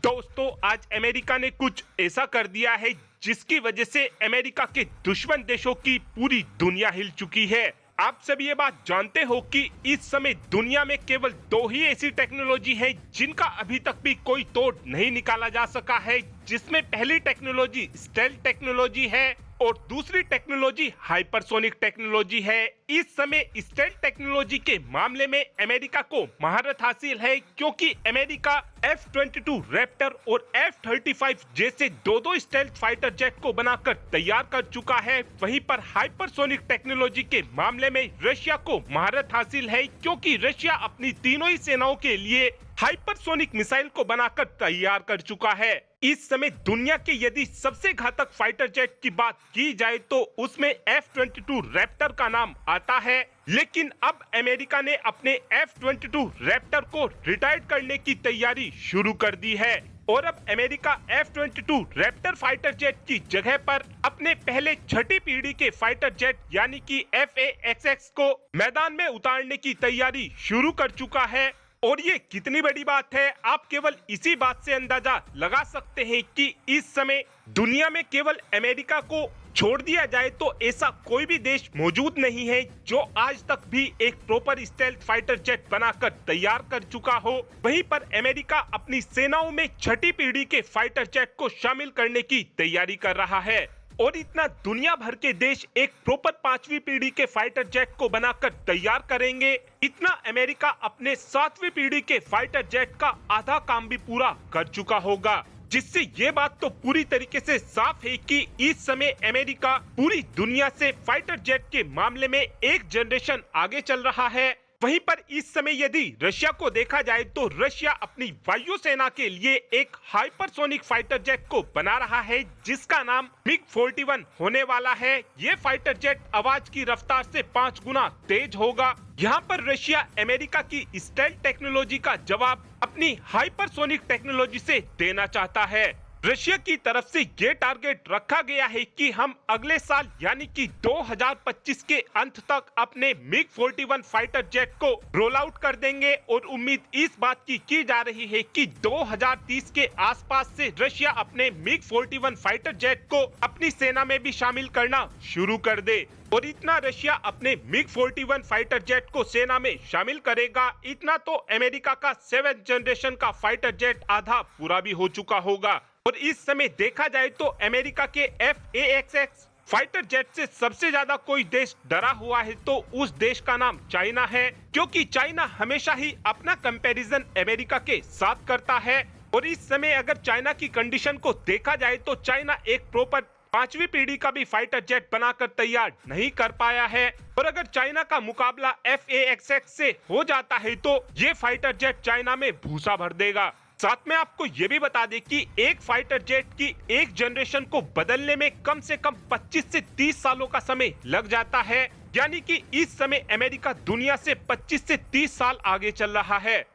दोस्तों, आज अमेरिका ने कुछ ऐसा कर दिया है जिसकी वजह से अमेरिका के दुश्मन देशों की पूरी दुनिया हिल चुकी है। आप सब ये बात जानते हो कि इस समय दुनिया में केवल दो ही ऐसी टेक्नोलॉजी है जिनका अभी तक भी कोई तोड़ नहीं निकाला जा सका है, जिसमें पहली टेक्नोलॉजी स्टेल्थ टेक्नोलॉजी है और दूसरी टेक्नोलॉजी हाइपरसोनिक टेक्नोलॉजी है। इस समय स्टेल्थ टेक्नोलॉजी के मामले में अमेरिका को महारत हासिल है, क्योंकि अमेरिका F-22 रैप्टर और F-35 जैसे दो स्टेल्थ फाइटर जेट को बनाकर तैयार कर चुका है। वहीं पर हाइपरसोनिक टेक्नोलॉजी के मामले में रशिया को महारत हासिल है, क्योंकि रशिया अपनी तीनों ही सेनाओं के लिए हाइपरसोनिक मिसाइल को बनाकर तैयार कर चुका है। इस समय दुनिया के यदि सबसे घातक फाइटर जेट की बात की जाए तो उसमें F-22 रैप्टर का नाम आता है, लेकिन अब अमेरिका ने अपने F-22 रैप्टर को रिटायर करने की तैयारी शुरू कर दी है और अब America F-22 Raptor fighter jet की जगह पर अपने पहले छठी पीढ़ी के फाइटर जेट यानी कि FA-XX को मैदान में उतारने की तैयारी शुरू कर चुका है। और ये कितनी बड़ी बात है, आप केवल इसी बात से अंदाजा लगा सकते हैं कि इस समय दुनिया में केवल अमेरिका को छोड़ दिया जाए तो ऐसा कोई भी देश मौजूद नहीं है जो आज तक भी एक प्रॉपर स्टेल्थ फाइटर जेट बनाकर तैयार कर चुका हो। वहीं पर अमेरिका अपनी सेनाओं में छठी पीढ़ी के फाइटर जेट को शामिल करने की तैयारी कर रहा है और इतना दुनिया भर के देश एक प्रॉपर पांचवी पीढ़ी के फाइटर जेट को बनाकर तैयार करेंगे, इतना अमेरिका अपने सातवीं पीढ़ी के फाइटर जेट का आधा काम भी पूरा कर चुका होगा। जिससे ये बात तो पूरी तरीके से साफ है कि इस समय अमेरिका पूरी दुनिया से फाइटर जेट के मामले में एक जनरेशन आगे चल रहा है। वहीं पर इस समय यदि रशिया को देखा जाए तो रशिया अपनी वायुसेना के लिए एक हाइपरसोनिक फाइटर जेट को बना रहा है जिसका नाम MiG-41 होने वाला है। ये फाइटर जेट आवाज की रफ्तार से 5 गुना तेज होगा। यहाँ पर रशिया अमेरिका की स्टेल्थ टेक्नोलॉजी का जवाब अपनी हाइपरसोनिक टेक्नोलॉजी से देना चाहता है। रशिया की तरफ से ये टारगेट रखा गया है कि हम अगले साल यानी कि 2025 के अंत तक अपने MiG-41 फाइटर जेट को रोल आउट कर देंगे और उम्मीद इस बात की जा रही है कि 2030 के आसपास से रशिया अपने MiG-41 फाइटर जेट को अपनी सेना में भी शामिल करना शुरू कर दे। और इतना रशिया अपने MiG-41 फाइटर जेट को सेना में शामिल करेगा, इतना तो अमेरिका का 7th जनरेशन का फाइटर जेट आधा पूरा भी हो चुका होगा। और इस समय देखा जाए तो अमेरिका के FA-XX फाइटर जेट से सबसे ज्यादा कोई देश डरा हुआ है तो उस देश का नाम चाइना है, क्योंकि चाइना हमेशा ही अपना कंपैरिजन अमेरिका के साथ करता है। और इस समय अगर चाइना की कंडीशन को देखा जाए तो चाइना एक प्रॉपर पांचवी पीढ़ी का भी फाइटर जेट बनाकर तैयार नहीं कर पाया है। और अगर चाइना का मुकाबला FA-XX से हो जाता है तो ये फाइटर जेट चाइना में भूसा भर देगा। साथ में आपको ये भी बता दें कि एक फाइटर जेट की एक जनरेशन को बदलने में कम से कम 25 से 30 सालों का समय लग जाता है, यानी कि इस समय अमेरिका दुनिया से 25 से 30 साल आगे चल रहा है।